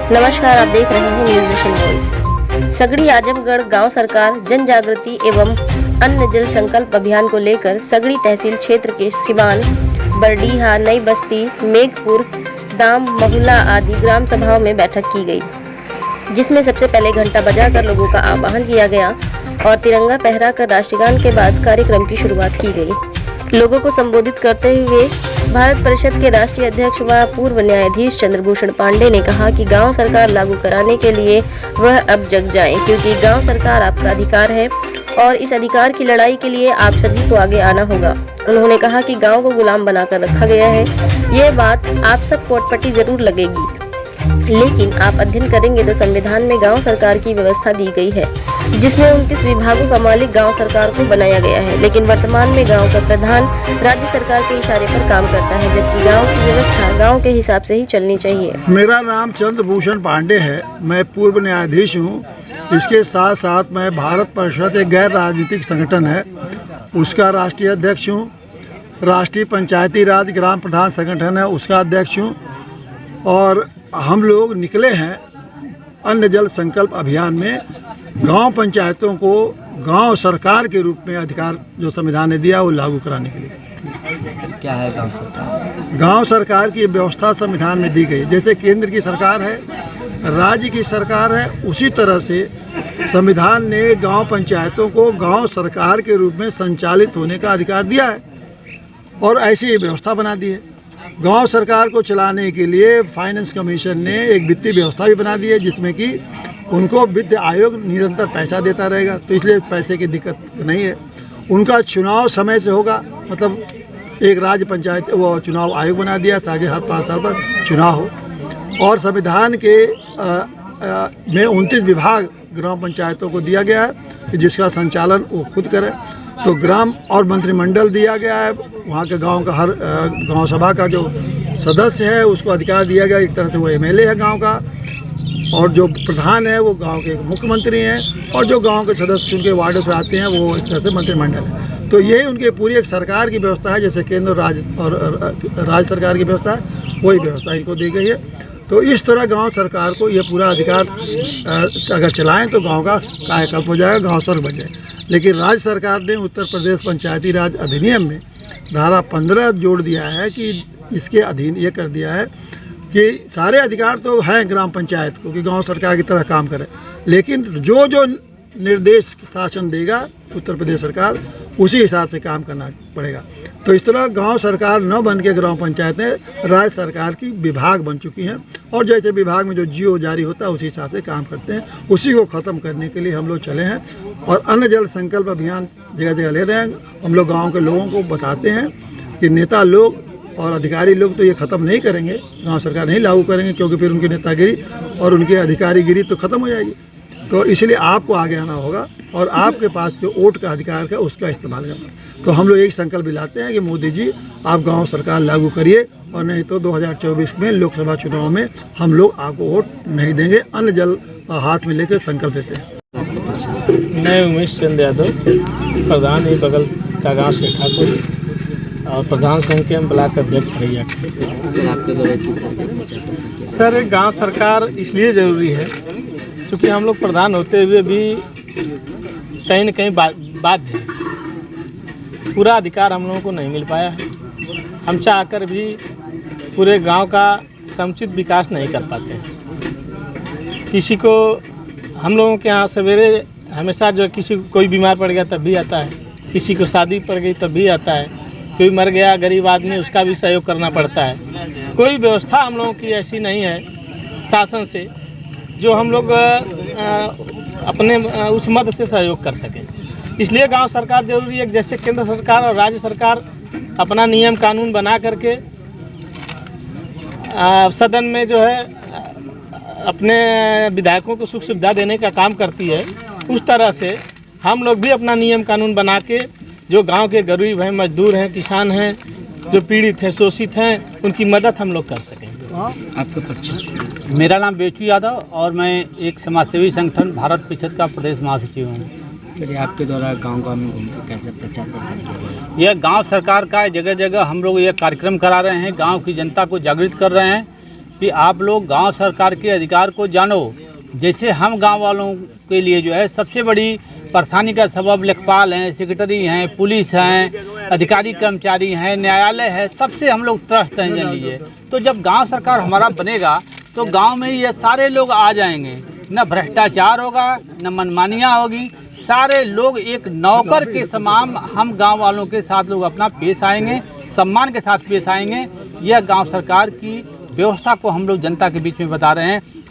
नमस्कार, आप देख रहे हैं news nation voice. Sagri Azamgarh गांव सरकार जन जागृति एवं अन्न जल संकल्प अभियान को लेकर सगड़ी तहसील क्षेत्र के सिवान, बरडीहा, नई बस्ती, मेघपुर, दाम, महुला आदि ग्राम सभाओं में बैठक की गई, जिसमें सबसे पहले घंटा बजाकर लोगों का आह्वान किया गया और तिरंगा फहरा कर राष्ट्रगान के बाद कार्यक्रम की शुरुआत की गई। लोगों को संबोधित करते हुए भारत परिषद के राष्ट्रीय अध्यक्ष व पूर्व न्यायाधीश चंद्रभूषण पांडे ने कहा कि गांव सरकार लागू कराने के लिए वह अब जग जाएं, क्योंकि गांव सरकार आपका अधिकार है और इस अधिकार की लड़ाई के लिए आप सभी को आगे आना होगा। उन्होंने कहा कि गांव को गुलाम बनाकर रखा गया है। यह बात आप सब को अटपटी जरूर लगेगी, लेकिन आप अध्ययन करेंगे तो संविधान में गांव सरकार की व्यवस्था दी गई है, जिसमें 29 विभागों का मालिक गांव सरकार को बनाया गया है। लेकिन वर्तमान में गांव का प्रधान राज्य सरकार के इशारे पर काम करता है, जबकि गांव की व्यवस्था गांव के हिसाब से ही चलनी चाहिए। मेरा नाम चंद्रभूषण पांडे है, मैं पूर्व न्यायाधीश हूँ। इसके साथ साथ मैं भारत परिषद एक गैर राजनीतिक संगठन है, उसका राष्ट्रीय अध्यक्ष हूँ। राष्ट्रीय पंचायती राज ग्राम प्रधान संगठन है, उसका अध्यक्ष हूँ। और हम लोग निकले हैं अन्न जल संकल्प अभियान में गांव पंचायतों को गांव सरकार के रूप में अधिकार जो संविधान ने दिया वो लागू कराने के लिए। क्या है गांव सरकार? गांव सरकार की व्यवस्था संविधान में दी गई। जैसे केंद्र की सरकार है, राज्य की सरकार है, उसी तरह से संविधान ने गांव पंचायतों को गांव सरकार के रूप में संचालित होने का अधिकार दिया है और ऐसी ही व्यवस्था बना दी है। गांव सरकार को चलाने के लिए फाइनेंस कमीशन ने एक वित्तीय व्यवस्था भी बना दी है, जिसमें कि उनको वित्त आयोग निरंतर पैसा देता रहेगा, तो इसलिए पैसे की दिक्कत नहीं है। उनका चुनाव समय से होगा, मतलब एक राज्य पंचायत वो चुनाव आयोग बना दिया ताकि हर 5 साल पर चुनाव हो। और संविधान के में 29 विभाग ग्राम पंचायतों को दिया गया है कि जिसका संचालन वो खुद करें। तो ग्राम और मंत्रिमंडल दिया गया है, वहाँ के गांव का हर गांव सभा का जो सदस्य है उसको अधिकार दिया गया, एक तरह से वो एमएलए है गांव का, और जो प्रधान है वो गांव के मुख्यमंत्री हैं, और जो गांव के सदस्य उनके वार्डों से आते हैं वो एक तरह से मंत्रिमंडल है। तो यही उनकी पूरी एक सरकार की व्यवस्था है, जैसे केंद्र और राज्य सरकार की व्यवस्था है, वही व्यवस्था इनको दी गई है। तो इस तरह गांव सरकार को ये पूरा अधिकार अगर चलाएं तो गांव का कायाकल्प हो जाएगा, गांव स्वर्ग बन जाए। लेकिन राज्य सरकार ने उत्तर प्रदेश पंचायती राज अधिनियम में धारा 15 जोड़ दिया है कि इसके अधीन ये कर दिया है कि सारे अधिकार तो हैं ग्राम पंचायत को कि गांव सरकार की तरह काम करे, लेकिन जो जो निर्देश शासन देगा उत्तर प्रदेश सरकार उसी हिसाब से काम करना पड़ेगा। तो इस तरह गांव सरकार न बन के ग्राम पंचायतें राज्य सरकार की विभाग बन चुकी हैं, और जैसे विभाग में जो जीओ जारी होता है उसी हिसाब से काम करते हैं। उसी को ख़त्म करने के लिए हम लोग चले हैं और अन्न जल संकल्प अभियान जगह जगह ले रहे हैं। हम लोग गाँव के लोगों को बताते हैं कि नेता लोग और अधिकारी लोग तो ये ख़त्म नहीं करेंगे, गांव सरकार नहीं लागू करेंगे, क्योंकि फिर उनकी नेतागिरी और उनकी अधिकारीगिरी तो ख़त्म हो जाएगी। तो इसलिए आपको आगे आना होगा और आपके पास जो वोट का अधिकार है उसका इस्तेमाल करना। तो हम लोग एक संकल्प दिलाते हैं कि मोदी जी आप गांव सरकार लागू करिए, और नहीं तो 2024 में लोकसभा चुनाव में हम लोग आपको वोट नहीं देंगे। अन्न जल हाथ में लेकर संकल्प देते हैं। मैं उमेश चंद्र यादव, प्रधान एक बगल का गाँव से ठाकुर और प्रधान संघ के ब्लॉक अध्यक्ष रैया। सर, गांव सरकार इसलिए ज़रूरी है क्योंकि हम लोग प्रधान होते हुए भी कहीं न कहीं बाध्य है। पूरा अधिकार हम लोगों को नहीं मिल पाया है। हम चाहकर भी पूरे गांव का समुचित विकास नहीं कर पाते हैं। किसी को हम लोगों के यहाँ सवेरे हमेशा जो किसी को कोई बीमार पड़ गया तब भी आता है, किसी को शादी पड़ गई तब भी आता है, कोई मर गया गरीब आदमी उसका भी सहयोग करना पड़ता है। कोई व्यवस्था हम लोगों की ऐसी नहीं है शासन से जो हम लोग अपने उस मद से सहयोग कर सकें। इसलिए गांव सरकार जरूरी है। जैसे केंद्र सरकार और राज्य सरकार अपना नियम कानून बना करके सदन में जो है अपने विधायकों को सुख सुविधा देने का काम करती है, उस तरह से हम लोग भी अपना नियम कानून बना के जो गांव के गरीब हैं, मजदूर हैं, किसान हैं, जो पीड़ित हैं, शोषित हैं, उनकी मदद हम लोग कर सकें। आपका परिचय? मेरा नाम बेचू यादव और मैं एक समाजसेवी संगठन भारत परिषद का प्रदेश महासचिव हूँ। चलिए, आपके द्वारा गांव-गांव में घूमकर कैसे प्रचार प्रसार किया जाए? यह गांव सरकार का जगह जगह हम लोग ये कार्यक्रम करा रहे हैं, गांव की जनता को जागृत कर रहे हैं कि आप लोग गांव सरकार के अधिकार को जानो। जैसे हम गांव वालों के लिए जो है सबसे बड़ी परेशानी का सबब लेखपाल हैं, सेक्रेटरी हैं, पुलिस हैं, अधिकारी कर्मचारी हैं, न्यायालय है, सबसे हम लोग त्रस्त हैं जान लीजिए। तो जब गांव सरकार हमारा बनेगा तो गांव में ये सारे लोग आ जाएंगे, न भ्रष्टाचार होगा, न मनमानियाँ होगी, सारे लोग एक नौकर के समान हम गांव वालों के साथ लोग अपना पेश आएंगे, सम्मान के साथ पेश आएंगे। यह गांव सरकार की व्यवस्था को हम लोग जनता के बीच में बता रहे हैं।